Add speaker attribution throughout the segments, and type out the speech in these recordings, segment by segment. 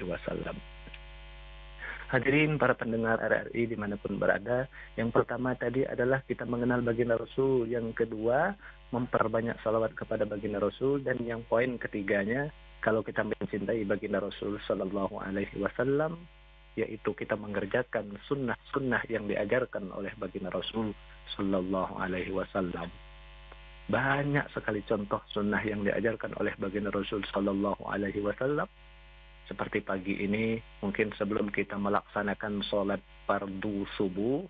Speaker 1: wasallam. Hadirin para pendengar RRI dimanapun berada, yang pertama tadi adalah kita mengenal baginda Rasul, yang kedua memperbanyak salawat kepada baginda Rasul, dan yang poin ketiganya kalau kita mencintai baginda Rasul Sallallahu Alaihi Wasallam, yaitu kita mengerjakan sunnah-sunnah yang diajarkan oleh baginda Rasul Sallallahu Alaihi Wasallam. Banyak sekali contoh sunnah yang diajarkan oleh baginda Rasul Sallallahu Alaihi Wasallam. Seperti pagi ini, mungkin sebelum kita melaksanakan sholat fardu subuh,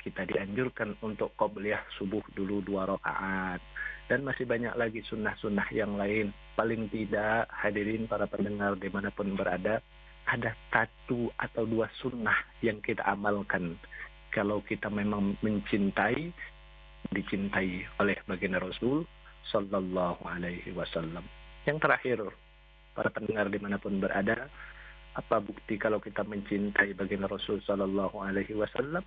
Speaker 1: kita dianjurkan untuk qobliyah subuh dulu 2 rakaat. Dan masih banyak lagi sunnah-sunnah yang lain. Paling tidak, hadirin para pendengar dimanapun berada, ada 1 atau 2 sunnah yang kita amalkan. Kalau kita memang mencintai, dicintai oleh baginda Rasul Sallallahu Alaihi Wasallam. Yang terakhir, para pendengar dimanapun berada, apa bukti kalau kita mencintai baginda Rasul Sallallahu Alaihi Wasallam?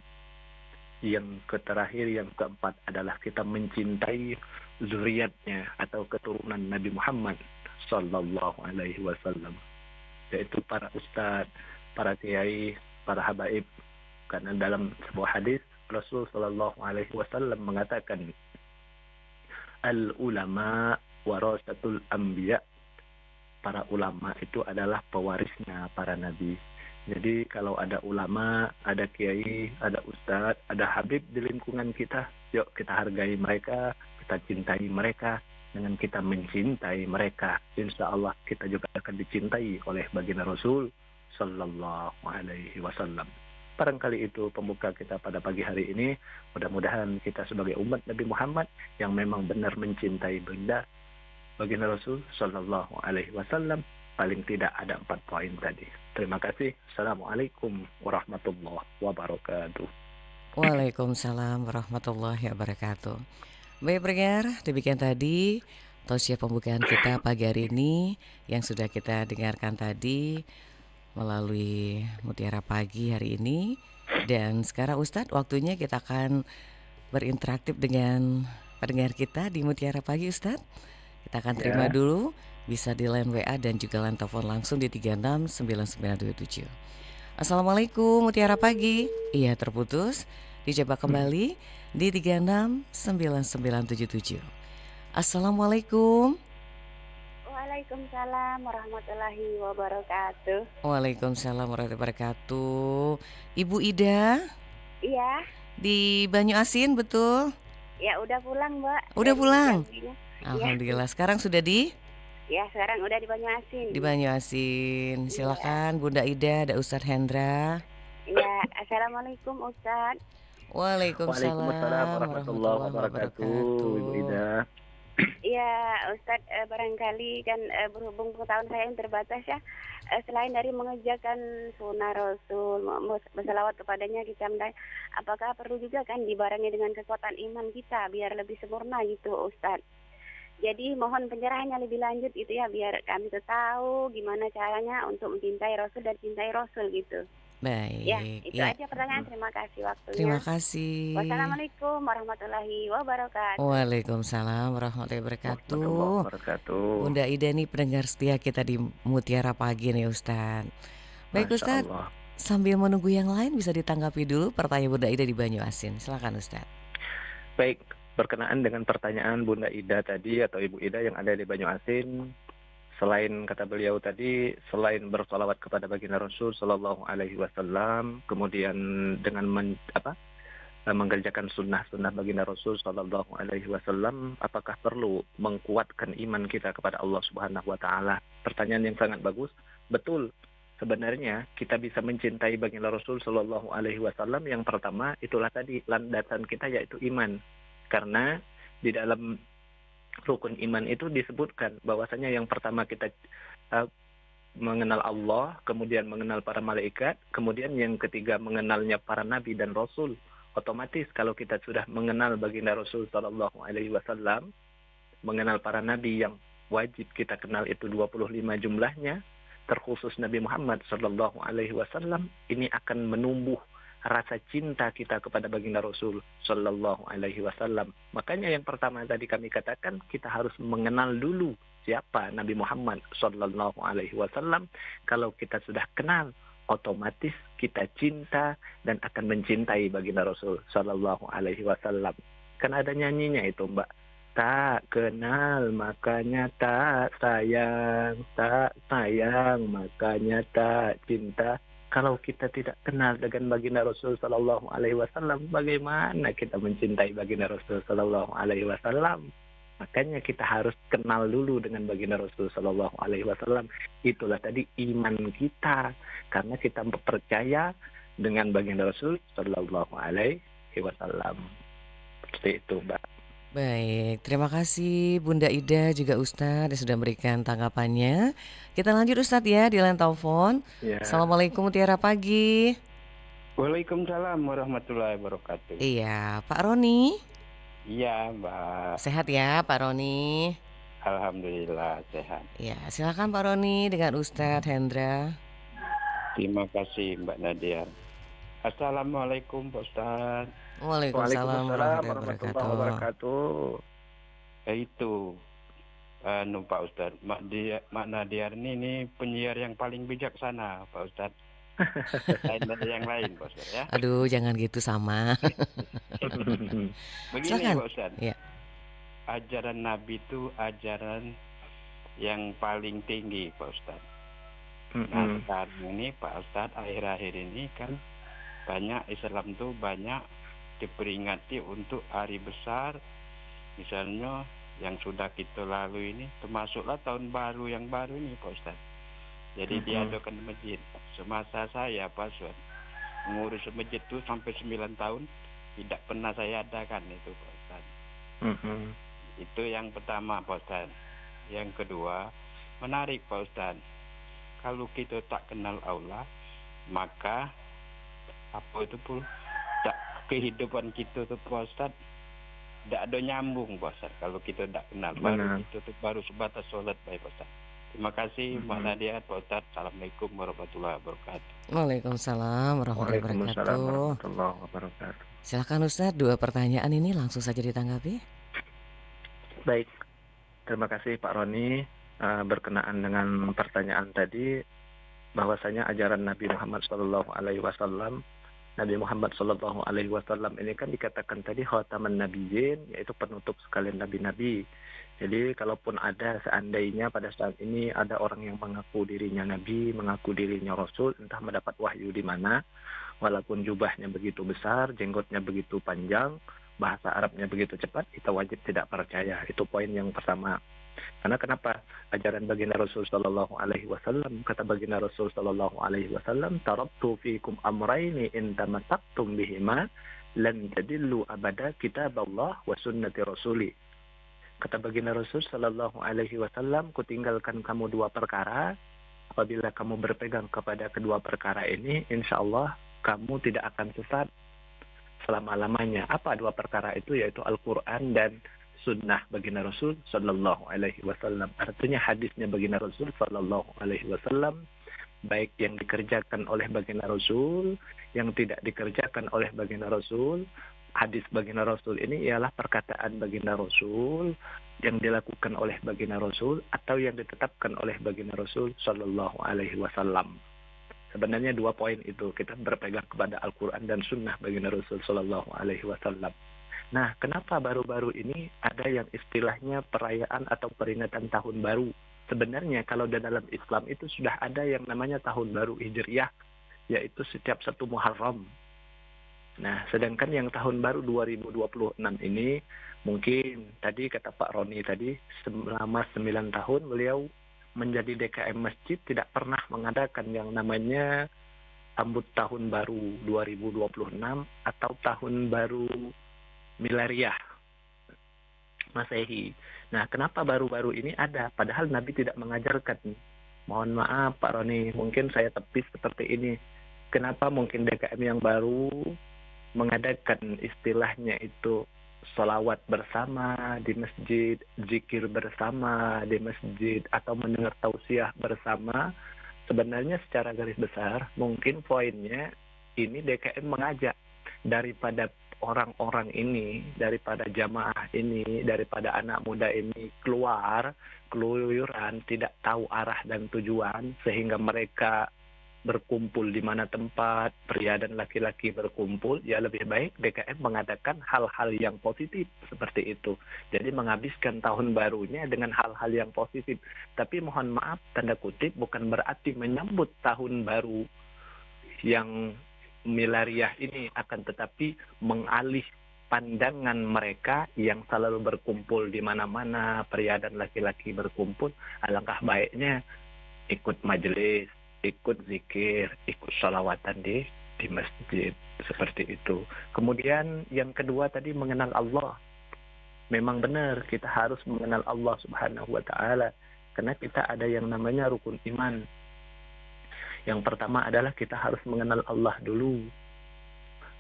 Speaker 1: Yang terakhir, yang keempat adalah kita mencintai zuriatnya atau keturunan Nabi Muhammad Sallallahu Alaihi Wasallam, yaitu para ustadz, para kiai, para habaib. Karena dalam sebuah hadis Rasul Sallallahu Alaihi Wasallam mengatakan, al ulama warasatul anbiya, para ulama itu adalah pewarisnya para nabi. Jadi kalau ada ulama, ada kiai, ada ustadz, ada habib di lingkungan kita, yuk kita hargai mereka, kita cintai mereka. Dengan kita mencintai mereka, insya Allah kita juga akan dicintai oleh baginda Rasul Sallallahu Alaihi Wasallam. Barangkali itu pembuka kita pada pagi hari ini. Mudah-mudahan kita sebagai umat Nabi Muhammad yang memang benar mencintai baginda Rasul Sallallahu Alaihi Wasallam, paling tidak ada 4 poin tadi. Terima kasih. Assalamualaikum warahmatullahi wabarakatuh.
Speaker 2: Waalaikumsalam warahmatullahi wabarakatuh. Baik pendengar, demikian tadi tausiah pembukaan kita pagi hari ini yang sudah kita dengarkan tadi melalui Mutiara Pagi hari ini. Dan sekarang Ustadz, waktunya kita akan berinteraktif dengan pendengar kita di Mutiara Pagi, Ustadz. Kita akan terima dulu, bisa di line WA dan juga line telepon langsung di 369927. Assalamualaikum Mutiara Pagi. Iya, terputus. Dicoba kembali di 369977. Assalamualaikum.
Speaker 3: Waalaikumsalam warahmatullahi wabarakatuh.
Speaker 2: Waalaikumsalam warahmatullahi wabarakatuh. Ibu Ida
Speaker 3: Iya,
Speaker 2: di Banyu Asin, betul?
Speaker 3: ya udah pulang, Mbak.
Speaker 2: Udah
Speaker 3: Dari
Speaker 2: pulang?
Speaker 3: Jambinya.
Speaker 2: Alhamdulillah. Sekarang sudah di
Speaker 3: Ya, sekarang udah di Banyuasin.
Speaker 2: Banyuasin. Silakan Bunda Ida, ada Ustadz Hendra.
Speaker 3: Iya, assalamualaikum Ustadz.
Speaker 2: Waalaikumsalam warahmatullahi wabarakatuh.
Speaker 1: Ibu Ida.
Speaker 3: Iya, Ustadz, barangkali kan berhubung pengetahuan saya yang terbatas ya, selain dari mengerjakan sunnah Rasul, bersalawat kepadanya kita apakah perlu juga kan dibarengi dengan kekuatan iman kita biar lebih sempurna gitu Ustadz. Jadi mohon pencerahannya lebih lanjut itu ya, biar kami tahu gimana caranya untuk mencintai Rasul dan cintai Rasul gitu.
Speaker 2: Baik.
Speaker 3: Ya, itu aja pertanyaan. Terima kasih waktunya.
Speaker 2: Terima kasih.
Speaker 3: Wassalamualaikum warahmatullahi wabarakatuh.
Speaker 2: Waalaikumsalam warahmatullahi wabarakatuh. Bunda Ida nih pendengar setia kita di Mutiara Pagi nih Ustadz. Baik Ustadz, sambil menunggu yang lain bisa ditanggapi dulu pertanyaan Bunda Ida di Banyuasin. Silakan Ustadz.
Speaker 1: Baik, berkenaan dengan pertanyaan Bunda Ida tadi atau Ibu Ida yang ada di Banyuasin, selain kata beliau tadi, selain bersalawat kepada baginda Rasul Sallallahu Alaihi Wasallam, kemudian dengan mengerjakan sunnah-sunnah baginda Rasul Sallallahu Alaihi Wasallam, apakah perlu menguatkan iman kita kepada Allah Subhanahu Wa Taala? Pertanyaan yang sangat bagus. Betul. Sebenarnya kita bisa mencintai baginda Rasul Sallallahu Alaihi Wasallam. Yang pertama itulah tadi landasan kita yaitu iman. Karena di dalam rukun iman itu disebutkan bahwasanya yang pertama kita mengenal Allah, kemudian mengenal para malaikat, kemudian yang ketiga mengenalnya para nabi dan rasul. Otomatis kalau kita sudah mengenal baginda Rasul Sallallahu Alaihi Wasallam, mengenal para nabi yang wajib kita kenal itu 25 jumlahnya, terkhusus Nabi Muhammad Sallallahu Alaihi Wasallam, ini akan menumbuh rasa cinta kita kepada baginda Rasul Sallallahu Alaihi Wasallam. Makanya yang pertama tadi kami katakan, kita harus mengenal dulu siapa Nabi Muhammad Sallallahu Alaihi Wasallam. Kalau kita sudah kenal, otomatis kita cinta dan akan mencintai baginda Rasul Sallallahu Alaihi Wasallam. Kan ada nyanyinya itu, Mbak. Tak kenal makanya tak sayang makanya tak cinta. Kalau kita tidak kenal dengan baginda Rasul Sallallahu Alaihi Wasallam, bagaimana kita mencintai baginda Rasul Sallallahu Alaihi Wasallam? Makanya kita harus kenal dulu dengan baginda Rasul Sallallahu Alaihi Wasallam. Itulah tadi iman kita, karena kita percaya dengan baginda Rasul Sallallahu Alaihi Wasallam. Seperti itu, Mbak.
Speaker 2: Baik, terima kasih Bunda Ida juga Ustadz yang sudah memberikan tanggapannya. Kita lanjut Ustadz ya di line telepon.
Speaker 1: Ya.
Speaker 2: Assalamualaikum Mutiara pagi.
Speaker 4: Waalaikumsalam warahmatullahi wabarakatuh.
Speaker 2: Iya, Pak Roni.
Speaker 4: Iya, Mbak.
Speaker 2: Sehat ya Pak Roni?
Speaker 4: Alhamdulillah sehat.
Speaker 2: Ya, silakan Pak Roni dengan Ustadz Hendra.
Speaker 4: Terima kasih Mbak Nadia. Assalamualaikum Pak Ustaz.
Speaker 2: Waalaikumsalam warahmatullahi wabarakatuh.
Speaker 4: Itu Pak Ustaz, Mak Nadia ini penyiar yang paling bijaksana Pak Ustaz. Lain dari yang lain Pak Ustaz ya.
Speaker 2: Aduh, jangan gitu sama.
Speaker 4: Begini
Speaker 2: Silakan.
Speaker 4: Pak Ustaz.
Speaker 2: Ya.
Speaker 4: Ajaran Nabi itu ajaran yang paling tinggi Pak Ustaz. Nah sekarang ini Pak Ustaz, akhir-akhir ini kan banyak Islam tuh banyak diperingati untuk hari besar, misalnya yang sudah kita lalui ini, termasuklah tahun baru yang baru ini Pak Ustaz. Jadi diadakan masjid. Semasa saya Pak Ustaz mengurus masjid itu sampai 9 tahun tidak pernah saya adakan itu Pak Ustaz. Itu yang pertama Pak Ustaz. Yang kedua, menarik Pak Ustaz. Kalau kita tak kenal Allah, maka apa itu pun kehidupan kita tuh Pak Ustaz tidak ada nyambung Pak Ustaz. Kalau kita tidak kenal, baru kita tuh baru sebatas sholat baik Pak Ustaz. Terima kasih Mbak Nadia, Pak Ustaz. Assalamualaikum warahmatullahi wabarakatuh.
Speaker 2: Waalaikumsalam warahmatullahi wabarakatuh. Silakan Ustaz, 2 pertanyaan ini langsung saja ditanggapi.
Speaker 1: Baik, terima kasih Pak Roni. Berkenaan dengan pertanyaan tadi, bahwasanya ajaran Nabi Muhammad Sallallahu Alaihi Wasallam, Nabi Muhammad Sallallahu Alaihi Wasallam ini kan dikatakan tadi khataman nabiyyin, yaitu penutup sekalian nabi-nabi. Jadi kalaupun ada seandainya pada saat ini ada orang yang mengaku dirinya nabi, mengaku dirinya rasul, entah mendapat wahyu di mana, walaupun jubahnya begitu besar, jenggotnya begitu panjang, bahasa Arabnya begitu cepat, kita wajib tidak percaya. Itu poin yang pertama. Karena kenapa? Ajaran baginda Rasul Sallallahu Alaihi Wasallam, kata baginda Rasul Sallallahu Alaihi Wasallam, taraktu fikum amraini in tamassaktum bihima lan tadillu abada kitaballah wa sunnati rasuli. Kata baginda Rasul Sallallahu Alaihi Wasallam, kutinggalkan kamu 2 perkara. Apabila kamu berpegang kepada kedua perkara ini, insya Allah kamu tidak akan sesat selama-lamanya. Apa 2 perkara itu? Yaitu Al-Quran dan sunnah baginda Rasul Sallallahu Alaihi Wasallam. Artinya hadisnya baginda Rasul Sallallahu Alaihi Wasallam, baik yang dikerjakan oleh baginda Rasul, yang tidak dikerjakan oleh baginda Rasul. Hadis baginda Rasul ini ialah perkataan baginda Rasul yang dilakukan oleh baginda Rasul atau yang ditetapkan oleh baginda Rasul Sallallahu Alaihi Wasallam. Sebenarnya 2 poin itu, kita berpegang kepada Al-Quran dan sunnah baginda Rasul Sallallahu Alaihi Wasallam. Nah, kenapa baru-baru ini ada yang istilahnya perayaan atau peringatan tahun baru? Sebenarnya kalau di dalam Islam itu sudah ada yang namanya tahun baru Hijriyah, yaitu setiap 1 Muharram. Nah, sedangkan yang tahun baru 2026 ini, mungkin tadi kata Pak Roni tadi, selama 9 tahun beliau menjadi DKM masjid tidak pernah mengadakan yang namanya sambut tahun baru 2026 atau tahun baru Milariah Masehi. Nah, kenapa baru-baru ini ada? Padahal Nabi tidak mengajarkan. Mohon maaf Pak Roni, mungkin saya tepis seperti ini. Kenapa mungkin DKM yang baru mengadakan istilahnya itu sholawat bersama di masjid, zikir bersama di masjid, atau mendengar tausiah bersama? Sebenarnya secara garis besar, mungkin poinnya ini DKM mengajak daripada orang-orang ini, daripada jamaah ini, daripada anak muda ini keluar keluyuran, tidak tahu arah dan tujuan, sehingga mereka berkumpul di mana tempat pria dan laki-laki berkumpul, ya lebih baik DKM mengadakan hal-hal yang positif seperti itu. Jadi menghabiskan tahun barunya dengan hal-hal yang positif. Tapi mohon maaf, tanda kutip, bukan berarti menyambut tahun baru yang milariah ini, akan tetapi mengalih pandangan mereka yang selalu berkumpul di mana-mana, pria dan laki-laki berkumpul. Alangkah baiknya ikut majelis, ikut zikir, ikut sholawatan di masjid, seperti itu. Kemudian yang kedua tadi, mengenal Allah. Memang benar kita harus mengenal Allah Subhanahu wa taala, karena kita ada yang namanya rukun iman. Yang pertama adalah kita harus mengenal Allah dulu.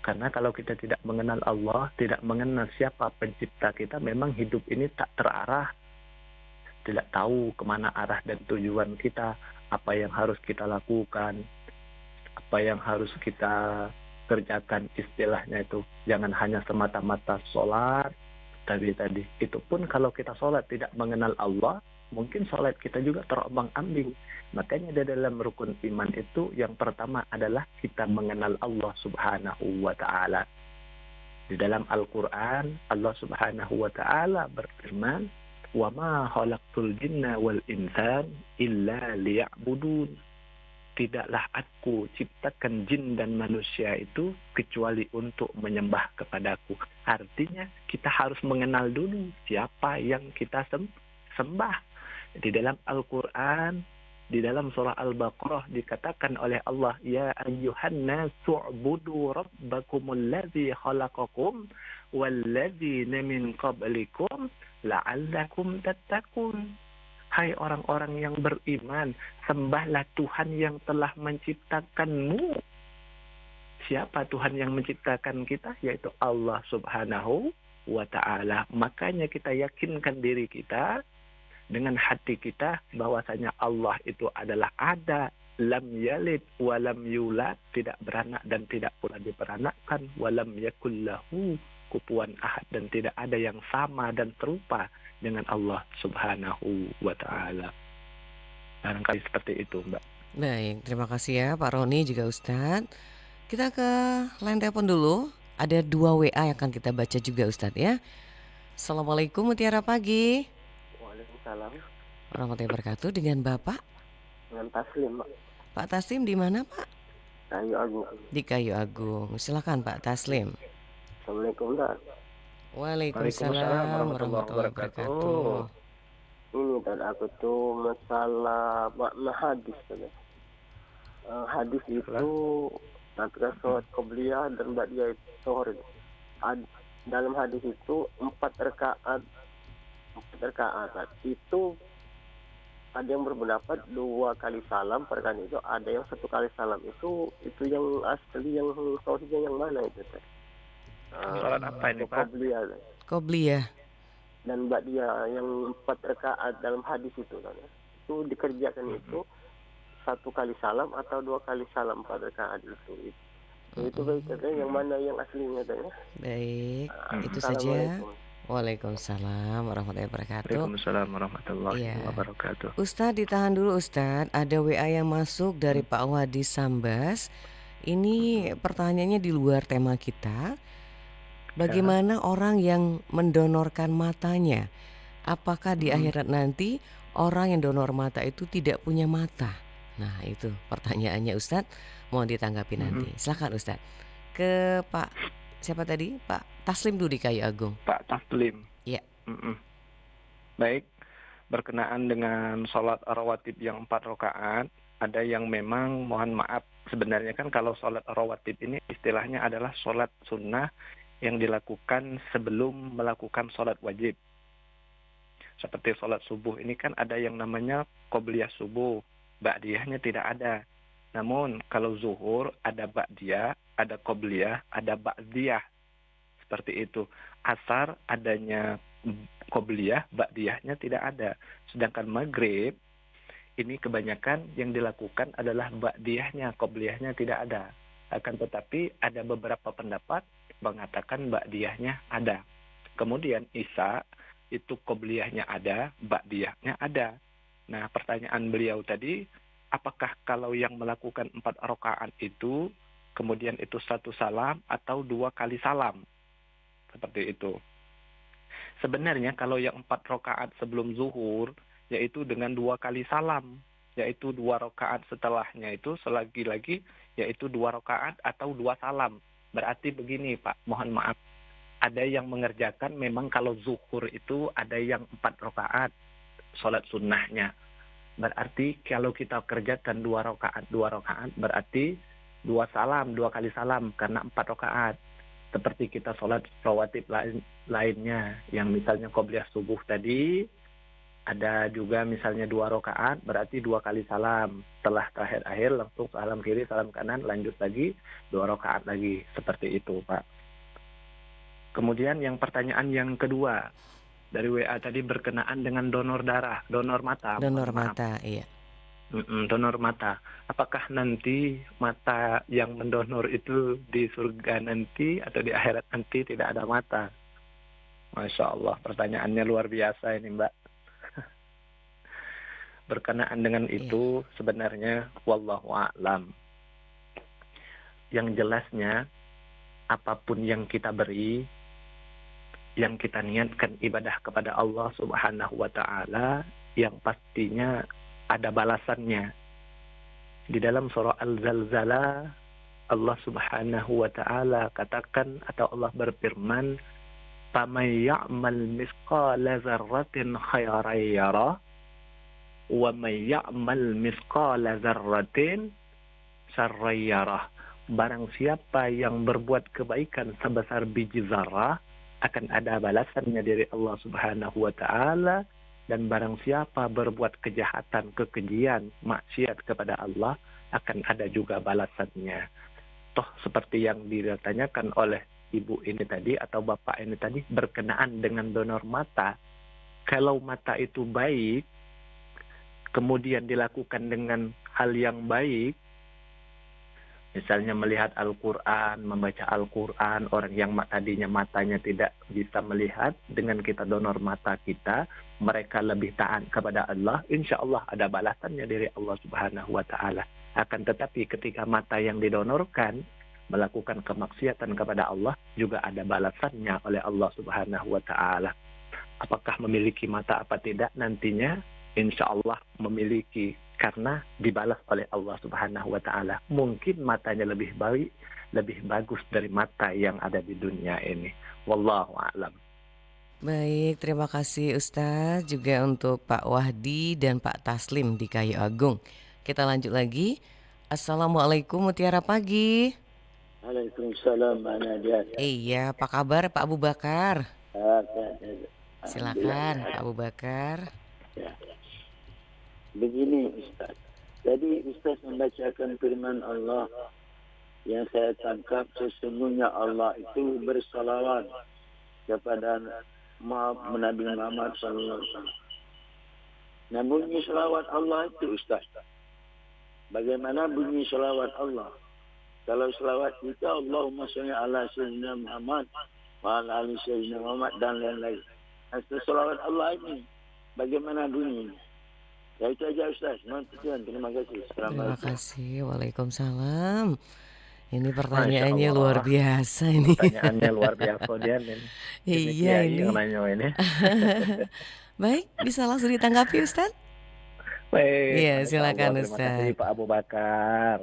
Speaker 1: Karena kalau kita tidak mengenal Allah, tidak mengenal siapa pencipta kita, memang hidup ini tak terarah. Tidak tahu kemana arah dan tujuan kita, apa yang harus kita lakukan, apa yang harus kita kerjakan, istilahnya itu. Jangan hanya semata-mata sholat, tadi itu pun kalau kita sholat tidak mengenal Allah, mungkin sholat kita juga terombang-ambing. Makanya di dalam rukun iman itu yang pertama adalah kita mengenal Allah Subhanahu wa ta'ala. Di dalam Al-Quran, Allah Subhanahu wa ta'ala berfirman, wa ma khalaqtul jinna wal insan illa liya'budun. Tidaklah aku ciptakan jin dan manusia itu kecuali untuk menyembah kepadaku. Artinya kita harus mengenal dulu siapa yang kita sembah. Di dalam Al-Quran, di dalam surah Al-Baqarah dikatakan oleh Allah, ya ayyuhan nasu ubudu rabbakumul ladzi khalaqakum walladzina min qablikum la'allakum tattaqun. Hai orang-orang yang beriman, sembahlah Tuhan yang telah menciptakanmu. Siapa Tuhan yang menciptakan kita? Yaitu Allah Subhanahu wa ta'ala. Makanya kita yakinkan diri kita dengan hati kita bahwasanya Allah itu adalah ada, lam yalid walam yulad, tidak beranak dan tidak pula diperanakkan, walam yakul lahu kufuwan ahad, dan tidak ada yang sama dan serupa dengan Allah Subhanahu wa ta'ala. Barangkali seperti itu, Mbak.
Speaker 2: Baik, terima kasih ya Pak Roni juga Ustadz. Kita ke line telepon dulu. Ada 2 WA yang akan kita baca juga Ustadz ya. Assalamualaikum, Mutiara Pagi.
Speaker 5: Waalaikumsalam
Speaker 2: Warahmatullahi wabarakatuh. Dengan Bapak?
Speaker 5: dengan Taslim, Pak.
Speaker 2: Pak Taslim di mana Pak?
Speaker 5: Kayu Agung.
Speaker 2: Di Kayu Agung. Silakan Pak Taslim.
Speaker 5: Assalamualaikum, Pak.
Speaker 2: Waalaikumsalam warahmatullahi wabarakatuh.
Speaker 5: Ini tadi aku tuh masalah makna hadis tadi. Hadis itu antara sholat qobliyah dan ba'diyah itu zuhur. Dalam hadis itu 4 rakaat. Itu ada yang berpendapat 2 kali salam per kali itu, ada yang 1 kali salam. Itu yang asli, yang tauhidnya yang mana itu teh?
Speaker 1: Salat apa ini, Pak?
Speaker 2: Qobliyah
Speaker 5: dan ba'diyah yang 4 rakaat dalam hadis itu kan. Itu dikerjakan itu 1 kali salam atau 2 kali salam pada rakaat itu. Itu katanya yang mana yang aslinya katanya.
Speaker 2: Baik, itu saja. Waalaikumsalam warahmatullahi wabarakatuh.
Speaker 1: Waalaikumsalam warahmatullahi wabarakatuh.
Speaker 2: Ustadz ditahan dulu Ustadz. Ada WA yang masuk dari Pak Wadi Sambas. Ini pertanyaannya di luar tema kita. Bagaimana orang yang mendonorkan matanya? Apakah di akhirat nanti orang yang donor mata itu tidak punya mata? Nah itu pertanyaannya Ustadz. Mohon ditanggapi nanti. Silakan Ustadz. Ke Pak siapa tadi? Pak Taslim dulu di Kayu Agung.
Speaker 1: Pak Taslim.
Speaker 2: Iya.
Speaker 1: Baik. Berkenaan dengan sholat rawatib yang 4 rakaat, ada yang memang mohon maaf, sebenarnya kan kalau sholat rawatib ini istilahnya adalah sholat sunnah yang dilakukan sebelum melakukan sholat wajib. Seperti sholat subuh ini kan ada yang namanya qobliyah subuh, ba'diyahnya tidak ada. Namun kalau zuhur ada ba'diyah, ada qobliyah, ada ba'diyah. Seperti itu. Asar adanya qobliyah, ba'diyahnya tidak ada. Sedangkan maghrib ini kebanyakan yang dilakukan adalah ba'diyahnya, qobliyahnya tidak ada. Akan tetapi ada beberapa pendapat mengatakan ba'diyahnya ada. Kemudian Isya itu qobliyahnya ada, ba'diyahnya ada. Nah, pertanyaan beliau tadi, apakah kalau yang melakukan 4 rakaat itu kemudian itu 1 salam atau 2 kali salam? Seperti itu. Sebenarnya kalau yang 4 rakaat sebelum zuhur, yaitu dengan 2 kali salam, yaitu 2 rakaat setelahnya itu selagi-lagi, yaitu 2 rakaat atau 2 salam. Berarti begini Pak, mohon maaf. Ada yang mengerjakan memang kalau zuhur itu ada yang 4 rakaat, sholat sunnahnya. Berarti kalau kita kerjakan 2 rakaat, berarti 2 salam, 2 kali salam, karena 4 rakaat. Seperti kita sholat rawatib lainnya, yang misalnya qobliyah subuh tadi, ada juga misalnya 2 rakaat, berarti 2 kali salam. Setelah terakhir langsung salam kiri, salam kanan, lanjut lagi 2 rakaat lagi. Seperti itu Pak. Kemudian yang pertanyaan yang kedua dari WA tadi berkenaan dengan donor darah, donor mata.
Speaker 2: Donor mata, iya.
Speaker 1: Donor mata. Apakah nanti mata yang mendonor itu di surga nanti atau di akhirat nanti tidak ada mata? Masya Allah, pertanyaannya luar biasa ini Mbak. Berkenaan dengan itu sebenarnya wallahu a'lam. Yang jelasnya apapun yang kita beri, yang kita niatkan ibadah kepada Allah Subhanahu wa taala, yang pastinya ada balasannya. Di dalam surah Al-Zalzalah Allah Subhanahu wa taala katakan atau Allah berfirman, "Faman ya'mal misqala dzarratin khairan yarah wa man ya'mal misqala dzarratin syarran yarah." Barang siapa yang berbuat kebaikan sebesar biji zarah, akan ada balasannya dari Allah Subhanahu wa taala. Dan barang siapa berbuat kejahatan, kekejian, maksiat kepada Allah, akan ada juga balasannya. Toh seperti yang ditanyakan oleh ibu ini tadi atau bapak ini tadi berkenaan dengan donor mata. Kalau mata itu baik, kemudian dilakukan dengan hal yang baik, misalnya melihat Al-Quran, membaca Al-Quran, orang yang tadinya matanya tidak bisa melihat, dengan kita donor mata kita, mereka lebih taat kepada Allah, insya Allah ada balasannya dari Allah Subhanahu wa ta'ala. Akan tetapi ketika mata yang didonorkan melakukan kemaksiatan kepada Allah, juga ada balasannya oleh Allah Subhanahu wa ta'ala. Apakah memiliki mata apa tidak nantinya? Insya Allah memiliki, karena dibalas oleh Allah Subhanahu wa ta'ala. Mungkin matanya lebih baik, lebih bagus dari mata yang ada di dunia ini. Wallahu a'lam.
Speaker 2: Baik, terima kasih Ustaz juga untuk Pak Wahdi dan Pak Taslim di Kayu Agung. Kita lanjut lagi. Assalamualaikum, Mutiara Pagi.
Speaker 6: Waalaikumsalam, Mbak Nadia.
Speaker 2: Iya, apa kabar Pak Abu Bakar? Silakan Pak Abu Bakar.
Speaker 6: Ya. Begini Ustaz. Jadi Ustaz membacakan firman Allah yang saya tangkap, sesungguhnya Allah itu bersalawat kepada Nabi Muhammad SAW. Nah, bunyi salawat Allah itu Ustaz, bagaimana bunyi salawat Allah? Kalau salawat kita Allahumma sholli ala sayyidina Muhammad wa ala ali sayyidina Muhammad dan lain-lain. Nah, salawat Allah ini bagaimana bunyinya? Ya itu aja Ustaz. Terima kasih.
Speaker 2: Terima kasih. Waalaikumsalam. Ini pertanyaannya luar biasa ini.
Speaker 1: Pertanyaannya luar biasa dia nih.
Speaker 2: Iya ini.
Speaker 1: Yang nanya ini.
Speaker 2: Baik, bisa langsung ditanggapi Ustaz?
Speaker 1: Baik.
Speaker 2: Iya, silakan Ustaz.
Speaker 1: Terima kasih Pak Abu Bakar.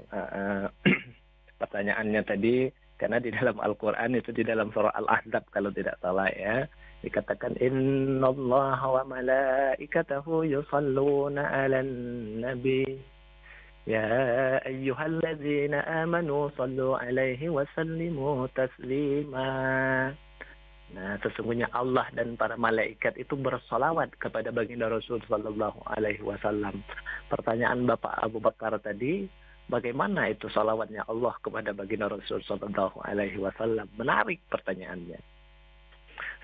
Speaker 1: Pertanyaannya tadi, karena di dalam Al-Quran itu di dalam surah Al-Ahzab kalau tidak salah ya, dikatakan innallaha wa malaikatahu yusalluna 'alan nabi ya ayyuhalladzina amanu sallu 'alaihi wa sallimu taslima. Nah, sesungguhnya Allah dan para malaikat itu bersolawat kepada baginda Rasul sallallahu alaihi wasallam. Pertanyaan Bapak Abu Bakar tadi, bagaimana itu salawatnya Allah kepada baginda Rasul sallallahu alaihi wasallam? Menarik pertanyaannya.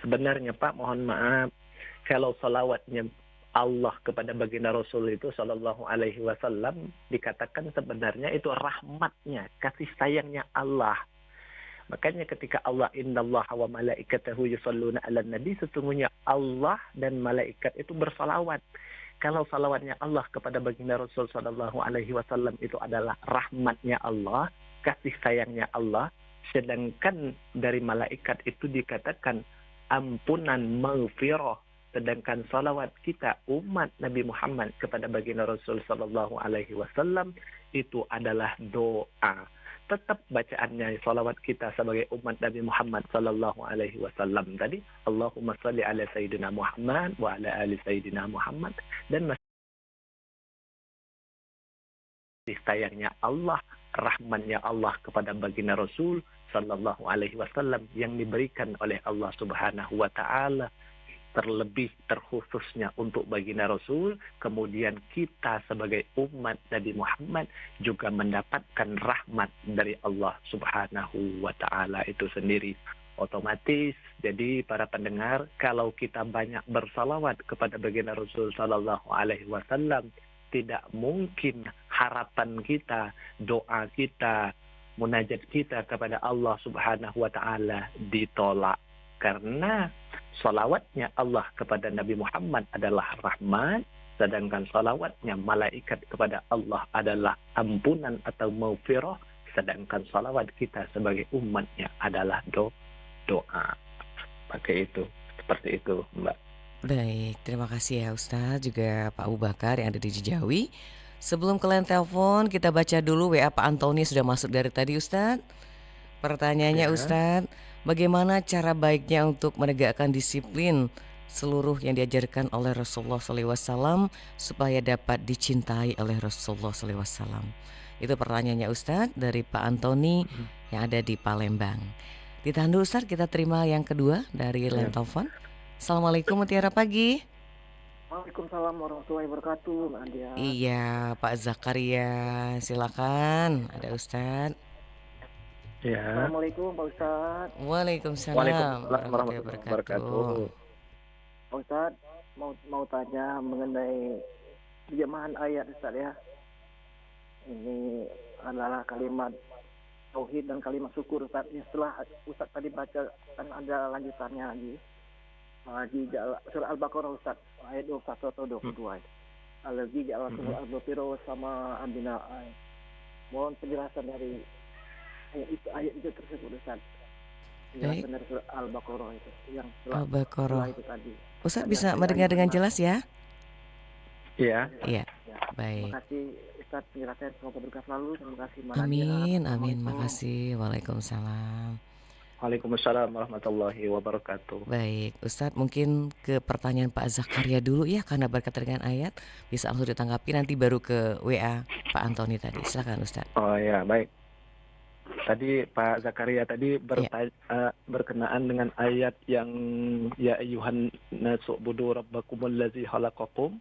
Speaker 1: Sebenarnya Pak, mohon maaf, kalau salawatnya Allah kepada baginda Rasul itu sallallahu alaihi wasallam dikatakan sebenarnya itu rahmatnya, kasih sayangnya Allah. Makanya ketika Allah innallaha wa malaikatahu yusholluna 'alan nabi, sesungguhnya Allah dan malaikat itu bersalawat. Kalau salawatnya Allah kepada baginda Rasul sallallahu alaihi wasallam itu adalah rahmatnya Allah, kasih sayangnya Allah, sedangkan dari malaikat itu dikatakan ampunan maghfirah, sedangkan salawat kita umat Nabi Muhammad kepada baginda Rasul sallallahu alaihi wasallam itu adalah doa. Tetap bacaannya salawat kita sebagai umat Nabi Muhammad sallallahu alaihi wasallam tadi, Allahumma shalli ala sayyidina Muhammad wa ala ali sayyidina Muhammad, dan masih sayangnya Allah, rahmannya Allah kepada baginda Rasul sallallahu alaihi wasallam yang diberikan oleh Allah Subhanahu wa taala, terlebih terkhususnya untuk baginda Rasul. Kemudian kita sebagai umat Nabi Muhammad juga mendapatkan rahmat dari Allah Subhanahu wa taala itu sendiri. Otomatis jadi para pendengar, kalau kita banyak bersalawat kepada baginda Rasul sallallahu alaihi wasallam, tidak mungkin harapan kita, doa kita, munajat kita kepada Allah Subhanahu wa taala ditolak. Karena salawatnya Allah kepada Nabi Muhammad adalah rahmat, sedangkan salawatnya malaikat kepada Allah adalah ampunan atau maghfirah, sedangkan salawat kita sebagai umatnya adalah doa. Pakai itu, seperti itu, Mbak.
Speaker 2: Baik, terima kasih ya Ustadz, juga Pak Abu Bakar yang ada di Cijawi. Sebelum kalian telepon, kita baca dulu WA Pak Antoni sudah masuk dari tadi Ustadz. Pertanyaannya
Speaker 1: Ya.
Speaker 2: Ustadz, bagaimana cara baiknya untuk menegakkan disiplin seluruh yang diajarkan oleh Rasulullah SAW supaya dapat dicintai oleh Rasulullah SAW? Itu pertanyaannya Ustadz dari Pak Antoni yang ada di Palembang. Ditahan dulu Ustadz, kita terima yang kedua dari line telepon. Assalamualaikum, mutiara pagi.
Speaker 5: Waalaikumsalam warahmatullahi wabarakatuh, Mbak Adia.
Speaker 2: Iya, Pak Zakaria, silakan. Ada Ustadz.
Speaker 1: Ya.
Speaker 5: Assalamualaikum Pak Ustadz.
Speaker 2: Waalaikumsalam warahmatullahi wabarakatuh.
Speaker 5: Pak Ustadz, mau tanya mengenai terjemahan ayat Ustadz ya. Ini adalah kalimat tauhid dan kalimat syukur Ustadz. Setelah Ustadz tadi baca kan ada lanjutannya lagi. Di surah Al-Baqarah Ustadz ayat 21 atau 22. Allazi ja'ala surah Al-Baqarah sama abina. Mohon penjelasan dari ayat itu tersebut Ustaz. Penjelasan dari surah Al-Baqarah itu yang
Speaker 2: Al-Baqarah
Speaker 5: itu tadi.
Speaker 2: Ustadz bisa mendengar dengan jelas ya?
Speaker 1: Iya.
Speaker 2: Iya.
Speaker 5: Ya.
Speaker 2: Baik.
Speaker 5: Terima kasih Ustaz penjelasannya, semoga berkah selalu. Terima kasih Mbak
Speaker 2: Amin,
Speaker 5: Nadia.
Speaker 2: amin, makasih. Waalaikumsalam.
Speaker 1: Waalaikumsalam warahmatullahi wabarakatuh.
Speaker 2: Baik, Ustadz mungkin ke pertanyaan Pak Zakaria dulu ya, karena berkaitan dengan ayat bisa langsung ditanggapi, nanti baru ke WA Pak Antoni tadi. Silakan Ustadz.
Speaker 1: Oh ya, baik. Tadi Pak Zakaria tadi berkenaan dengan ayat yang ya ayyuhan nasu budu rabbakumul ladzi khalaqakum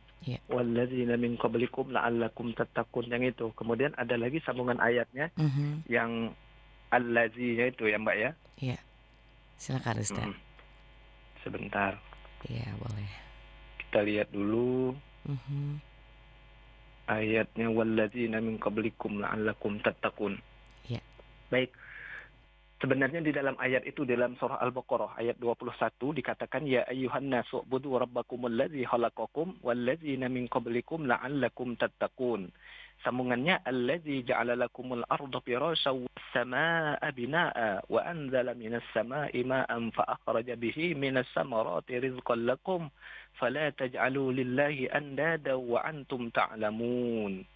Speaker 1: walladzina min qablikum la'allakum tattaqun, yang itu. Kemudian ada lagi sambungan ayatnya yang allazi-nya itu ya Mbak ya.
Speaker 2: Iya. Silakan Ustaz.
Speaker 1: Sebentar.
Speaker 2: Iya, boleh.
Speaker 1: Kita lihat dulu. Ayatnya walladzina min qablikum la'allakum tattaqun.
Speaker 2: Iya.
Speaker 1: Baik. Sebenarnya di dalam ayat itu, dalam surah Al-Baqarah ayat 21 dikatakan ya ayyuhan nasu budu rabbakumul ladzi khalaqakum walladzina min qablikum la'allakum tattaqun. Sambungannya allazi ja'ala lakumul arda firasyan was samaa'a binaa'a wa anzala minas samaa'i ma'an fa akhraja bihi minas samarati rizqan lakum fala taj'alu lillahi andada wa antum ta'lamun.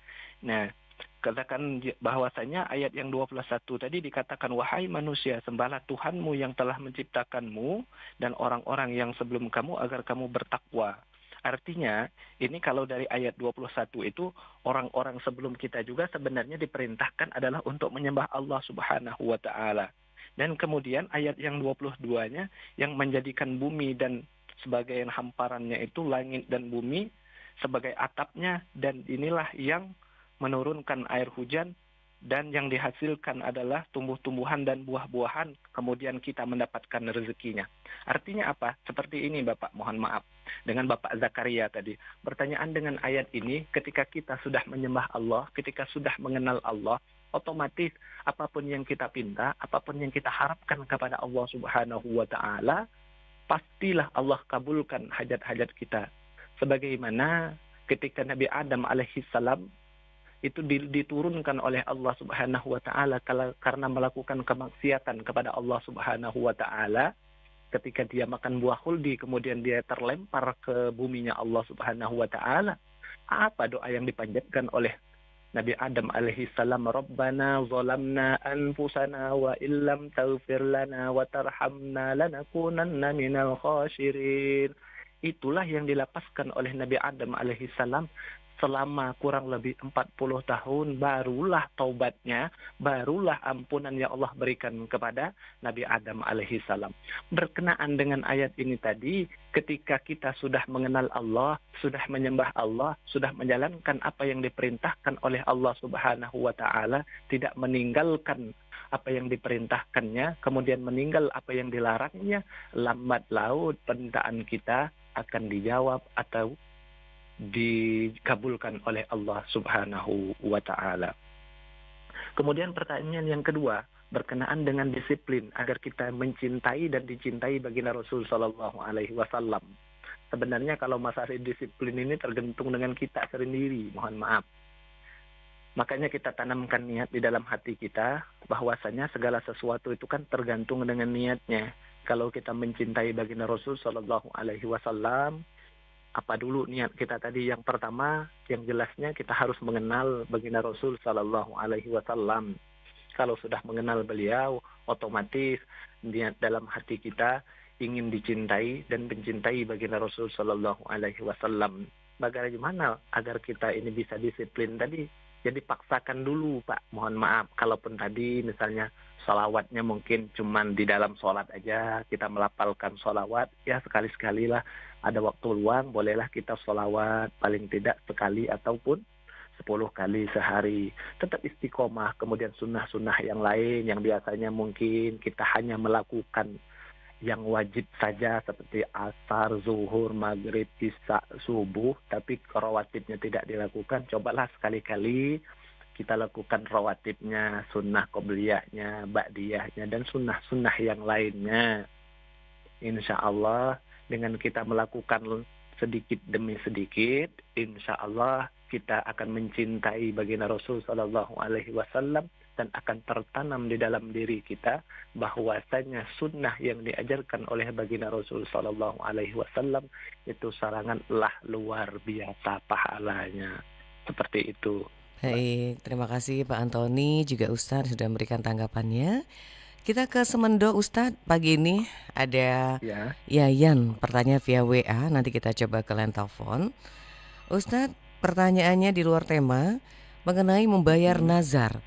Speaker 1: Nah, katakan bahwasanya ayat yang 21 tadi dikatakan wahai manusia, sembahlah Tuhanmu yang telah menciptakanmu dan orang-orang yang sebelum kamu agar kamu bertakwa. Artinya, ini kalau dari ayat 21 itu, orang-orang sebelum kita juga sebenarnya diperintahkan adalah untuk menyembah Allah Subhanahu wa ta'ala. Dan kemudian ayat yang 22-nya, yang menjadikan bumi dan sebagai hamparannya itu langit dan bumi sebagai atapnya, dan inilah yang menurunkan air hujan, dan yang dihasilkan adalah tumbuh-tumbuhan dan buah-buahan, kemudian kita mendapatkan rezekinya. Artinya apa? Seperti ini Bapak, mohon maaf. Dengan Bapak Zakaria tadi, pertanyaan dengan ayat ini, ketika kita sudah menyembah Allah, ketika sudah mengenal Allah, otomatis apapun yang kita pinta, apapun yang kita harapkan kepada Allah Subhanahu wa taala, pastilah Allah kabulkan hajat-hajat kita. Sebagaimana ketika Nabi Adam alaihi salam itu diturunkan oleh Allah Subhanahu wa taala karena melakukan kemaksiatan kepada Allah Subhanahu wa taala, ketika dia makan buah khuldi kemudian dia terlempar ke buminya Allah Subhanahu wa taala. Apa doa yang dipanjatkan oleh Nabi Adam alaihi salam? Rabbana zalamna anfusana wa illam taghfir lana wa tarhamna lanakunanna minal khasirin. Itulah yang dilapaskan oleh Nabi Adam alaihi salam selama kurang lebih 40 tahun, barulah taubatnya, barulah ampunan yang Allah berikan kepada Nabi Adam alaihi salam. Berkenaan dengan ayat ini tadi, ketika kita sudah mengenal Allah, sudah menyembah Allah, sudah menjalankan apa yang diperintahkan oleh Allah Subhanahu wa taala, tidak meninggalkan apa yang diperintahkannya, kemudian meninggal apa yang dilarangnya, lambat laun permintaan kita akan dijawab atau dikabulkan oleh Allah Subhanahu wa taala. Kemudian pertanyaan yang kedua berkenaan dengan disiplin agar kita mencintai dan dicintai baginda Rasul sallallahu alaihi wasallam. Sebenarnya kalau masalah disiplin ini tergantung dengan kita sendiri, mohon maaf. Makanya kita tanamkan niat di dalam hati kita bahwasanya segala sesuatu itu kan tergantung dengan niatnya. Kalau kita mencintai baginda Rasul sallallahu alaihi wasallam, apa dulu niat kita tadi? Yang pertama, yang jelasnya kita harus mengenal baginda Rasul sallallahu alaihi wasallam. Kalau sudah mengenal beliau, otomatis niat dalam hati kita ingin dicintai dan mencintai baginda Rasul sallallahu alaihi wasallam. Bagaimana agar kita ini bisa disiplin tadi? Jadi paksakan dulu, Pak. Mohon maaf, kalaupun tadi misalnya sholawatnya mungkin cuman di dalam sholat aja, kita melafalkan sholawat, ya sekali-sekali lah ada waktu luang, bolehlah kita sholawat paling tidak sekali ataupun 10 kali sehari. Tetap istiqomah, kemudian sunnah-sunnah yang lain yang biasanya mungkin kita hanya melakukan yang wajib saja seperti asar, zuhur, maghrib, isya, subuh, tapi rawatibnya tidak dilakukan. Cobalah sekali-kali kita lakukan rawatibnya, sunnah qobliyahnya, ba'diyahnya, dan sunnah-sunnah yang lainnya. Insya Allah dengan kita melakukan sedikit demi sedikit, insya Allah kita akan mencintai baginda Rasul Sallallahu Alaihi Wasallam dan akan tertanam di dalam diri kita bahwasanya sunnah yang diajarkan oleh baginda Rasul Sallallahu Alaihi Wasallam itu sangatlah luar biasa pahalanya. Seperti itu.
Speaker 2: Baik, terima kasih Pak Antoni juga Ustadz sudah memberikan tanggapannya. Kita ke Semendo Ustadz, pagi ini ada
Speaker 1: Ya.
Speaker 2: Yayan pertanyaan via WA, nanti kita coba ke line telepon. Ustadz, pertanyaannya di luar tema mengenai membayar nazar.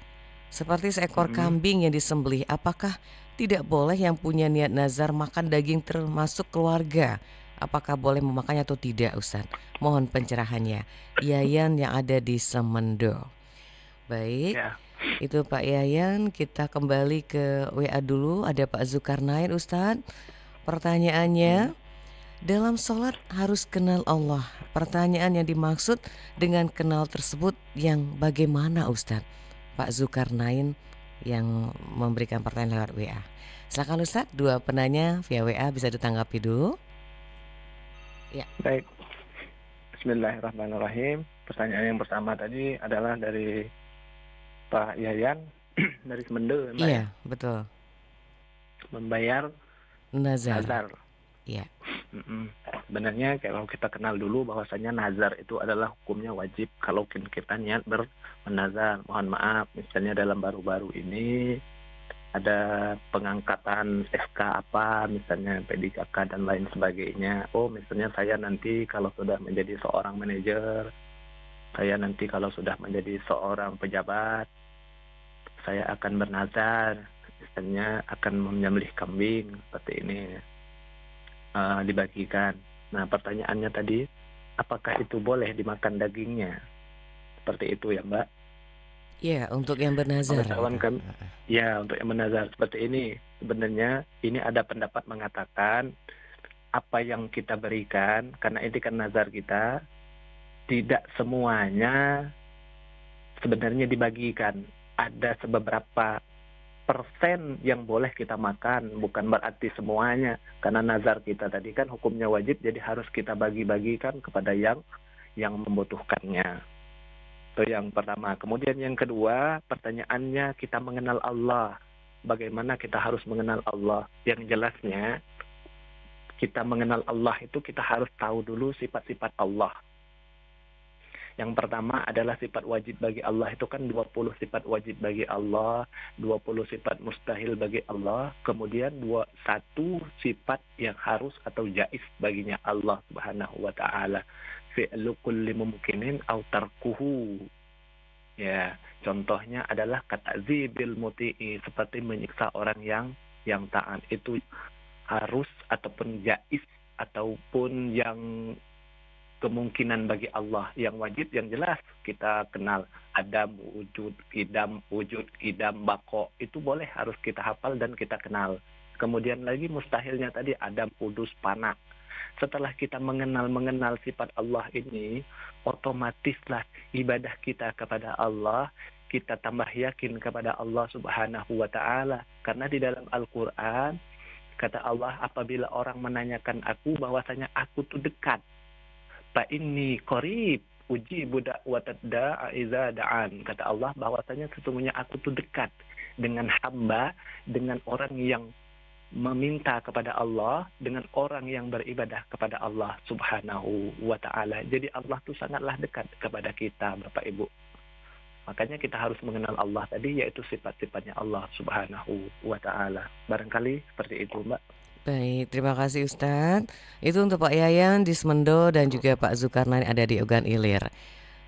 Speaker 2: Seperti seekor kambing yang disembelih, apakah tidak boleh yang punya niat nazar makan daging termasuk keluarga? Apakah boleh memakannya atau tidak Ustadz? Mohon pencerahannya. Yayan yang ada di Semendo. Baik.
Speaker 1: Ya.
Speaker 2: Itu Pak Yayan, kita kembali ke WA dulu. Ada Pak Zulkarnain Ustadz. Pertanyaannya, dalam sholat harus kenal Allah. Pertanyaan yang dimaksud dengan kenal tersebut yang bagaimana Ustadz? Pak Zulkarnain yang memberikan pertanyaan lewat WA. Silakan Ustadz, dua penanya via WA bisa ditanggapi dulu. Ya.
Speaker 1: Baik. Bismillahirrahmanirrahim. Pertanyaan yang pertama tadi adalah dari Pak Yayan dari Semendo.
Speaker 2: Iya, betul.
Speaker 1: Membayar nazar.
Speaker 2: Iya.
Speaker 1: Sebenarnya kalau kita kenal dulu bahwasanya nazar itu adalah hukumnya wajib kalau kita niat bernazar. Mohon maaf, misalnya dalam baru-baru ini ada pengangkatan SK apa, misalnya PDKK dan lain sebagainya. Oh, misalnya saya nanti kalau sudah menjadi seorang manajer, saya nanti kalau sudah menjadi seorang pejabat, saya akan bernazar, misalnya akan menyembelih kambing, seperti ini dibagikan. Nah, pertanyaannya tadi, apakah itu boleh dimakan dagingnya? Seperti itu ya, Mbak?
Speaker 2: Ya, untuk yang bernazar.
Speaker 1: Ya, untuk yang bernazar seperti ini. Sebenarnya ini ada pendapat mengatakan apa yang kita berikan, karena ini kan nazar kita, tidak semuanya sebenarnya dibagikan. ada beberapa persen yang boleh kita makan, bukan berarti semuanya. Karena nazar kita tadi kan hukumnya wajib, jadi harus kita bagi-bagikan kepada yang membutuhkannya. Itu yang pertama. Kemudian yang kedua, pertanyaannya kita mengenal Allah. Bagaimana kita harus mengenal Allah? Yang jelasnya, kita mengenal Allah itu kita harus tahu dulu sifat-sifat Allah. Yang pertama adalah sifat wajib bagi Allah, itu kan 20 sifat wajib bagi Allah, 20 sifat mustahil bagi Allah, kemudian satu sifat yang harus atau jaiz baginya Allah Subhanahu wa taala. Fi'lu kulli mumkinin aw tarkuhu. Ya, contohnya adalah kata'zibil muti'i, seperti menyiksa orang yang taat. Itu harus ataupun jaiz ataupun yang kemungkinan bagi Allah. Yang wajib yang jelas kita kenal adam wujud, idam bako, itu boleh harus kita hafal dan kita kenal. Kemudian lagi mustahilnya tadi adam udus panak. Setelah kita mengenal sifat Allah ini, otomatislah ibadah kita kepada Allah kita tambah yakin kepada Allah Subhanahu wa taala. Karena di dalam Al-Qur'an kata Allah, apabila orang menanyakan aku bahwasanya aku tuh dekat, fa inni qarib ujibu da'watad da'a iza da'an. Kata Allah bahwasanya sesungguhnya aku tuh dekat dengan hamba, dengan orang yang meminta kepada Allah, dengan orang yang beribadah kepada Allah Subhanahu wa taala. Jadi Allah tuh sangatlah dekat kepada kita, Bapak Ibu. Makanya kita harus mengenal Allah tadi, yaitu sifat-sifatnya Allah Subhanahu wa taala. Barangkali seperti itu, Mbak.
Speaker 2: Baik, terima kasih Ustadz. Itu untuk Pak Yayan di Semendo dan juga Pak Zulkarnain ada di Ogan Ilir.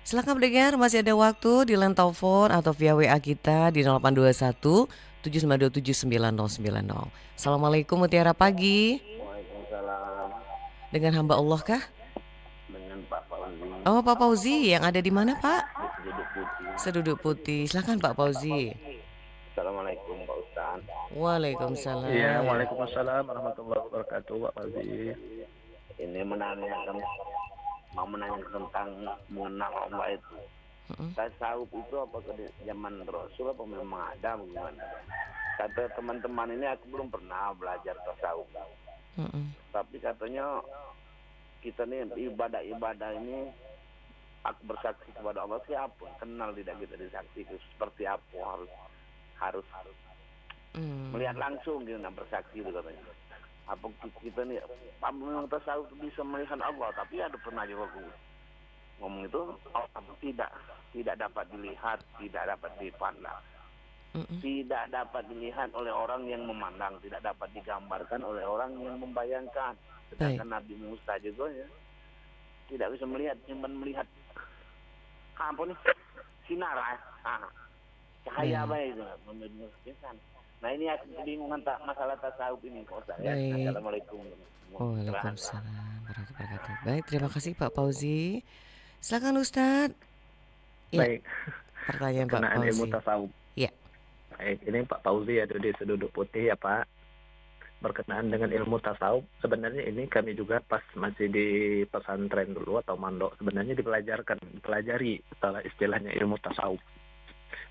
Speaker 2: Silakan pendengar, masih ada waktu di line telepon atau via WA kita di 0821 792 79090. Assalamualaikum, Mutiara pagi.
Speaker 5: Waalaikumsalam.
Speaker 2: Dengan hamba Allah kah?
Speaker 5: Dengan Pak Fauzi.
Speaker 2: Oh, Pak Fauzi, yang ada di mana Pak?
Speaker 5: Seduduk putih.
Speaker 2: Seduduk putih. Silakan Pak Fauzi.
Speaker 5: Assalamualaikum Pak Ustaz.
Speaker 2: Waalaikumsalam.
Speaker 1: Iya, waalaikumsalam warahmatullahi wabarakatuh, Pak Fauzi.
Speaker 5: Ini menanyakan tentang mengenal Allah itu. Tasawuf itu apakah di zaman Rasul apa memang ada bagaimana? Kata teman-teman ini aku belum pernah belajar tasawuf. Tapi katanya kita nih ibadah ini aku bersaksi kepada Allah siapa? Kenal tidak kita disaksi itu seperti apa? Harus melihat langsung gitu, bersaksi itu katanya. Apa kita nih memang tasawuf bisa melihat Allah, tapi ada pernah juga aku ngomong itu apa tidak dapat dilihat, tidak dapat dipandang, tidak dapat dilihat oleh orang yang memandang, tidak dapat digambarkan oleh orang yang membayangkan. Sedangkan Nabi Musa juga ya tidak bisa melihat, cuma melihat apa nih sinar, cahaya baik itu membisikkan. Nah ini aku kebingungan masalah tasawuf ini, Ustaz. Assalamualaikum.
Speaker 2: Waalaikumsalam warahmatullahi wabarakatuh. Baik, terima kasih Pak Fauzi. Silakan Ustadz. Ya,
Speaker 1: baik.
Speaker 2: Pertanyaan Pak
Speaker 1: Kenaan
Speaker 2: Fauzi.
Speaker 1: ilmu tasawuf.
Speaker 2: Ya.
Speaker 1: Baik, ini Pak Fauzi ada di Seduduk Putih ya Pak. Berkenaan dengan ilmu tasawuf, sebenarnya ini kami juga pas masih di pesantren dulu atau mandok, sebenarnya dipelajari setelah istilahnya ilmu tasawuf.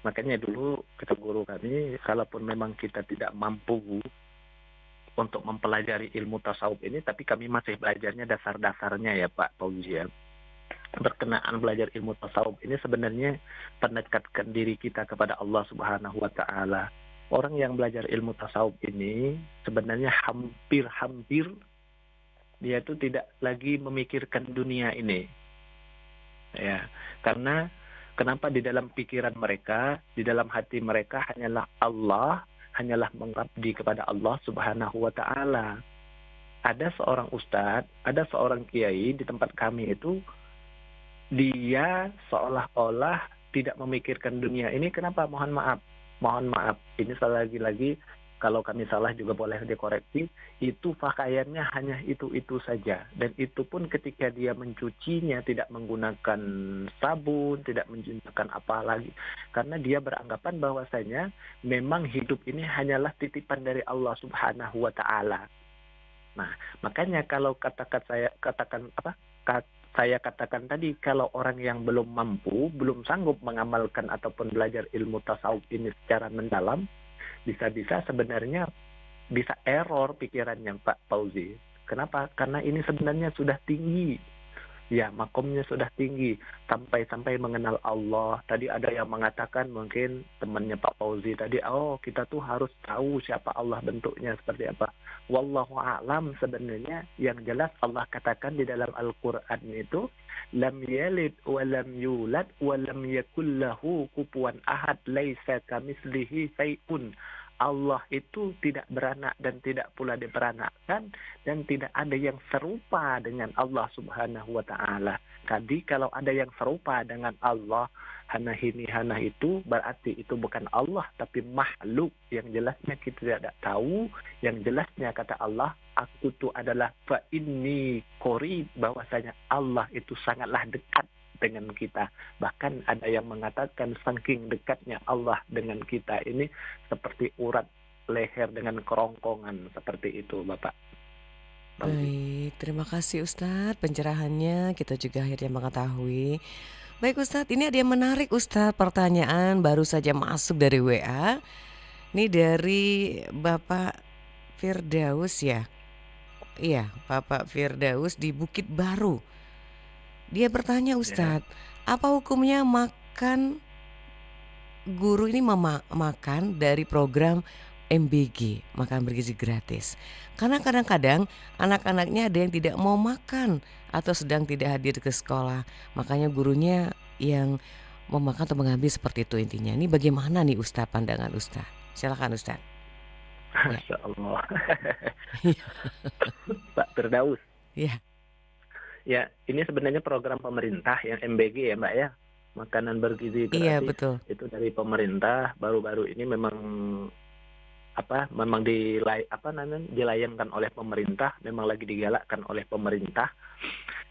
Speaker 1: Makanya dulu kata guru kami, kalaupun memang kita tidak mampu untuk mempelajari ilmu tasawuf ini, tapi kami masih belajarnya dasar-dasarnya ya Pak Fauzi ya. Berkenaan belajar ilmu tasawuf ini sebenarnya mendekatkan diri kita kepada Allah Subhanahu wa taala. Orang yang belajar ilmu tasawuf ini sebenarnya hampir dia itu tidak lagi memikirkan dunia ini. Ya, karena kenapa di dalam pikiran mereka, di dalam hati mereka hanyalah Allah, hanyalah mengabdi kepada Allah Subhanahu wa taala. Ada seorang ustadz, ada seorang kiai di tempat kami itu, dia seolah-olah tidak memikirkan dunia ini. Kenapa? Mohon maaf. Ini lagi-lagi kalau kami salah juga boleh dikoreksi. Itu pakaiannya hanya itu saja. Dan itu pun ketika dia mencucinya tidak menggunakan sabun, tidak menggunakan apa lagi. Karena dia beranggapan bahwasanya memang hidup ini hanyalah titipan dari Allah Subhanahu wa taala. Nah, makanya kalau saya katakan tadi, kalau orang yang belum mampu, belum sanggup mengamalkan ataupun belajar ilmu tasawuf ini secara mendalam, bisa-bisa sebenarnya bisa error pikirannya Pak Fauzi. Kenapa? Karena ini sebenarnya sudah tinggi. Ya, makomnya sudah tinggi. Sampai-sampai mengenal Allah. Tadi ada yang mengatakan mungkin temannya Pak Fauzi tadi, oh kita tuh harus tahu siapa Allah bentuknya seperti apa. Wallahu a'lam sebenarnya yang jelas Allah katakan di dalam Al-Quran itu, lam yalid wa lam yulad wa lam yakul lahu kufuwan ahad laisa kamislihi syai'un. Allah itu tidak beranak dan tidak pula diperanakkan dan tidak ada yang serupa dengan Allah Subhanahu wa taala. Tadi kalau ada yang serupa dengan Allah, hana ini hana itu, berarti itu bukan Allah tapi makhluk yang jelasnya kita tidak tahu, yang jelasnya kata Allah, aku itu adalah fa inni qarib, bahwasanya Allah itu sangatlah dekat dengan kita. Bahkan ada yang mengatakan saking dekatnya Allah dengan kita ini seperti urat leher dengan kerongkongan, seperti itu Bapak.
Speaker 2: Baik, terima kasih Ustadz pencerahannya, kita juga akhirnya mengetahui. Baik Ustadz, ini ada yang menarik Ustadz, pertanyaan baru saja masuk dari WA. Ini dari Bapak Firdaus ya. Iya, Bapak Firdaus di Bukit Baru. Dia bertanya Ustadz, apa hukumnya makan, guru ini makan dari program MBG, makan bergizi gratis. Karena kadang-kadang anak-anaknya ada yang tidak mau makan atau sedang tidak hadir ke sekolah. Makanya gurunya yang mau makan atau mengambil seperti itu intinya. Ini bagaimana nih Ustadz, pandangan Ustadz? Silakan Ustadz.
Speaker 1: Masya Allah. Pak Firdaus.
Speaker 2: Iya.
Speaker 1: Ya, ini sebenarnya program pemerintah yang MBG ya Mbak ya, makanan bergizi gratis.
Speaker 2: Iya betul.
Speaker 1: Itu dari pemerintah. Baru-baru ini memang dilayangkan oleh pemerintah, memang lagi digalakkan oleh pemerintah.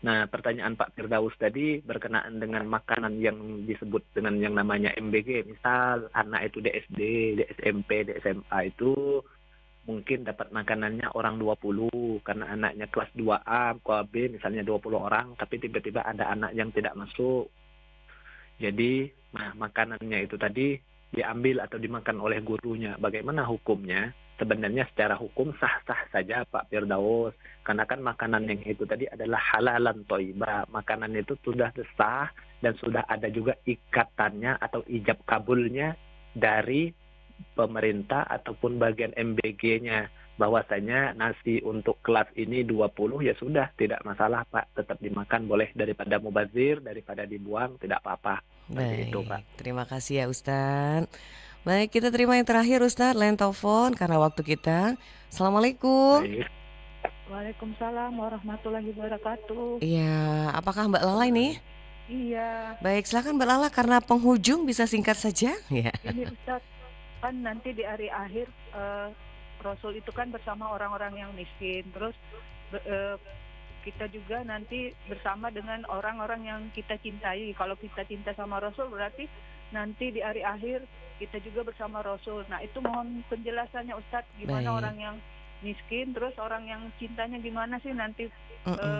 Speaker 1: Nah, pertanyaan Pak Firdaus tadi berkenaan dengan makanan yang disebut dengan yang namanya MBG. Misal anak itu di SD, di SMP, di SMA itu mungkin dapat makanannya orang 20 karena anaknya kelas 2A, kelas B misalnya 20 orang, tapi tiba-tiba ada anak yang tidak masuk. Jadi, makanannya itu tadi diambil atau dimakan oleh gurunya. Bagaimana hukumnya? Sebenarnya secara hukum sah-sah saja Pak Firdaus. Karena kan makanan yang itu tadi adalah halalan thayyibah. Makanan itu sudah sah dan sudah ada juga ikatannya atau ijab kabulnya dari pemerintah ataupun bagian MBG-nya, bahwasanya nasi untuk kelas ini 20 ya sudah, tidak masalah Pak, tetap dimakan, boleh, daripada mubazir, daripada dibuang tidak apa-apa.
Speaker 2: Baik,
Speaker 1: itu Pak.
Speaker 2: Terima kasih ya Ustadz. Baik, kita terima yang terakhir Ustadz, line telepon karena waktu kita. Assalamualaikum.
Speaker 1: Baik.
Speaker 7: Waalaikumsalam warahmatullahi wabarakatuh.
Speaker 2: Iya, apakah Mbak Lala ini?
Speaker 7: Iya.
Speaker 2: Baik, silakan Mbak Lala, karena penghujung bisa singkat saja. Ya.
Speaker 7: Ini Ustadz, kan nanti di hari akhir Rasul itu kan bersama orang-orang yang miskin. Terus kita juga nanti bersama dengan orang-orang yang kita cintai. Kalau kita cinta sama Rasul berarti nanti di hari akhir kita juga bersama Rasul. Nah itu mohon penjelasannya Ustadz, gimana
Speaker 2: Baik.
Speaker 7: orang yang miskin, terus orang yang cintanya gimana sih nanti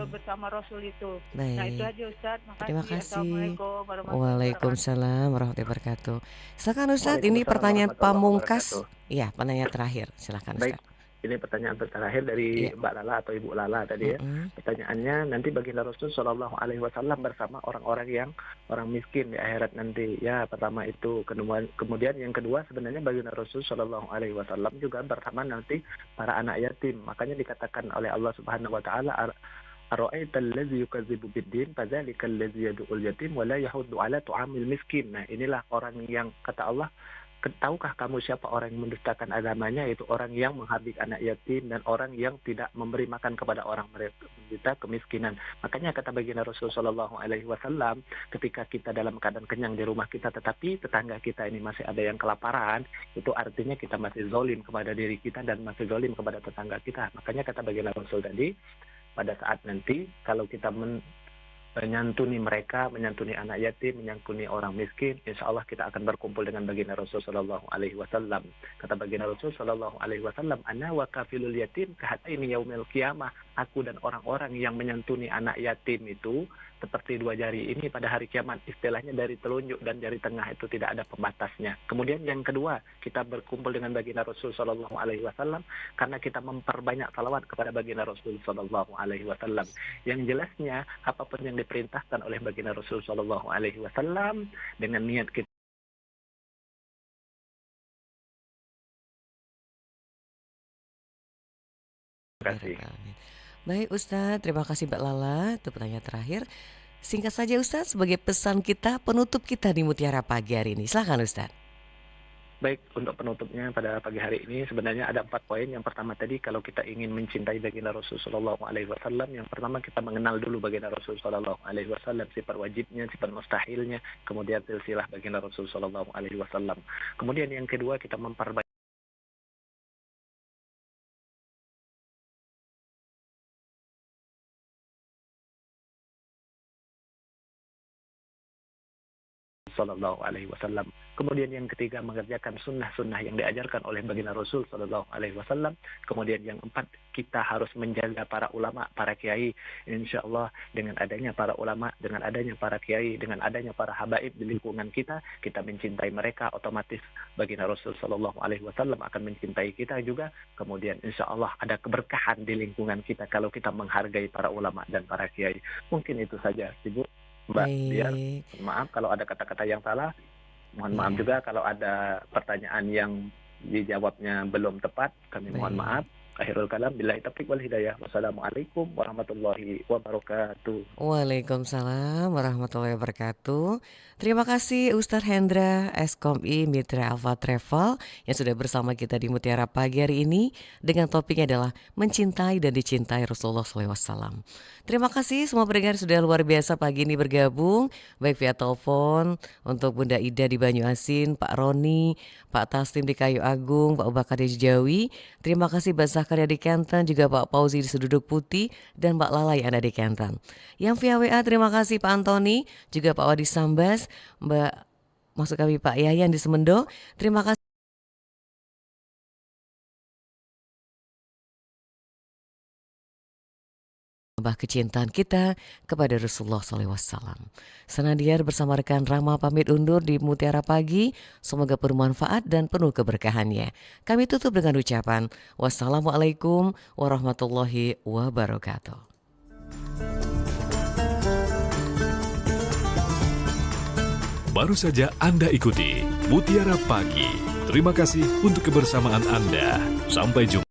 Speaker 7: bersama Rasul itu.
Speaker 2: Baik.
Speaker 7: Nah itu aja Ustadz, makasih.
Speaker 2: Terima kasih.
Speaker 7: Assalamualaikum warahmatullahi wabarakatuh.
Speaker 2: Waalaikumsalam warahmatullahi wabarakatuh. Silakan Ustadz, ini
Speaker 1: Waalaikumsalam
Speaker 2: pertanyaan
Speaker 1: warahmatullahi
Speaker 2: pamungkas.
Speaker 1: wabarakatuh.
Speaker 2: Iya, pertanyaan terakhir. Silakan
Speaker 1: Baik.
Speaker 2: Ustadz.
Speaker 1: Ini pertanyaan terakhir dari
Speaker 2: Iya.
Speaker 1: Mbak Lala atau Ibu Lala tadi ya. Pertanyaannya, nanti baginda Rasul Shallallahu Alaihi Wasallam bersama orang-orang yang orang miskin di akhirat nanti. Ya, pertama itu. Kemudian yang kedua, sebenarnya baginda Rasul Shallallahu Alaihi Wasallam juga bersama nanti para anak yatim. Makanya dikatakan oleh Allah Subhanahu Wa Taala, Ara'aital ladzi yukadzibu biddin fadzalikal ladzi yad'ul yatim wa la yahuddu 'ala tu'amil miskin. Nah, inilah orang yang kata Allah, tahukah kamu siapa orang yang mendustakan agamanya? Yaitu orang yang menghabis anak yatim dan orang yang tidak memberi makan kepada orang mereka menderita kemiskinan. Makanya kata baginda Rasul Shallallahu Alaihi Wasallam, ketika kita dalam keadaan kenyang di rumah kita, tetapi tetangga kita ini masih ada yang kelaparan, itu artinya kita masih zalim kepada diri kita dan masih zalim kepada tetangga kita. Makanya kata baginda Rasul tadi, pada saat nanti kalau kita menyantuni mereka, menyantuni anak yatim, menyantuni orang miskin, insya Allah kita akan berkumpul dengan baginda Rasul Sallallahu Alaihi Wasallam. Kata baginda Rasul Sallallahu Alaihi Wasallam, ana wa kafilul yatim kahataini yaumil qiyamah. Aku dan orang-orang yang menyantuni anak yatim itu seperti dua jari ini pada hari kiamat. Istilahnya dari telunjuk dan jari tengah itu tidak ada pembatasnya. Kemudian yang kedua, kita berkumpul dengan baginda Rasul Sallallahu Alaihi Wasallam karena kita memperbanyak salawat kepada baginda Rasul Sallallahu Alaihi Wasallam. Yang jelasnya apapun yang diperintahkan oleh baginda Rasul Sallallahu Alaihi Wasallam dengan niat kita kasih.
Speaker 2: Baik Ustadz, terima kasih Mbak Lala. Itu pertanyaan terakhir. Singkat saja Ustadz, sebagai pesan kita, penutup kita di Mutiara Pagi hari ini. Silakan Ustadz.
Speaker 1: Baik, untuk penutupnya pada pagi hari ini sebenarnya ada 4 poin. Yang pertama tadi, kalau kita ingin mencintai baginda Rasul Sallallahu Alaihi Wasallam, yang pertama kita mengenal dulu baginda Rasul Sallallahu Alaihi Wasallam, sifat wajibnya, sifat mustahilnya, kemudian silsilah baginda Rasul Sallallahu Alaihi Wasallam. Kemudian yang kedua, kita memperbaiki Sallallahu Alaihi Wasallam. Kemudian yang ketiga, mengerjakan sunnah-sunnah yang diajarkan oleh baginda Rasul Sallallahu Alaihi Wasallam. Kemudian yang empat, kita harus menjaga para ulama, para kiai. Insya Allah dengan adanya para ulama, dengan adanya para kiai, dengan adanya para habaib di lingkungan kita mencintai mereka, otomatis baginda Rasul Sallallahu Alaihi Wasallam akan mencintai kita juga. Kemudian insya Allah ada keberkahan di lingkungan kita kalau kita menghargai para ulama dan para kiai. Mungkin itu saja, Ibu. Mbak Dian, maaf kalau ada kata-kata yang salah. Mohon maaf juga kalau ada pertanyaan yang dijawabnya belum tepat. Kami mohon maaf. Akhirul kalam, billahi taufiq wal hidayah. Wassalamualaikum warahmatullahi wabarakatuh.
Speaker 2: Waalaikumsalam warahmatullahi wabarakatuh. Terima kasih Ustadz Hendra Eskom-I Mitra Alfa Travel yang sudah bersama kita di Mutiara Pagi hari ini dengan topiknya adalah mencintai dan dicintai Rasulullah SAW. Terima kasih semua pendengar sudah luar biasa pagi ini bergabung baik via telepon untuk Bunda Ida di Banyuasin, Pak Roni, Pak Taslim di Kayu Agung, Pak Ubakar di Jawi. Terima kasih Mbak Zakaria di Kenten, juga Pak Pauzi di Seduduk Putih, dan Mbak Lala yang ada di Kenten. Yang via WA terima kasih Pak Antoni, juga Pak Wadi Sambas, Mbak maksud kami Pak Yayan di Semendo. Terima kasih. Kecintaan kita kepada Rasulullah SAW. Senantiasa bersama rekan Rama pamit undur di Mutiara Pagi. Semoga bermanfaat dan penuh keberkahannya. Kami tutup dengan ucapan wassalamualaikum warahmatullahi wabarakatuh.
Speaker 8: Baru saja Anda ikuti Mutiara Pagi. Terima kasih untuk kebersamaan Anda. Sampai jumpa.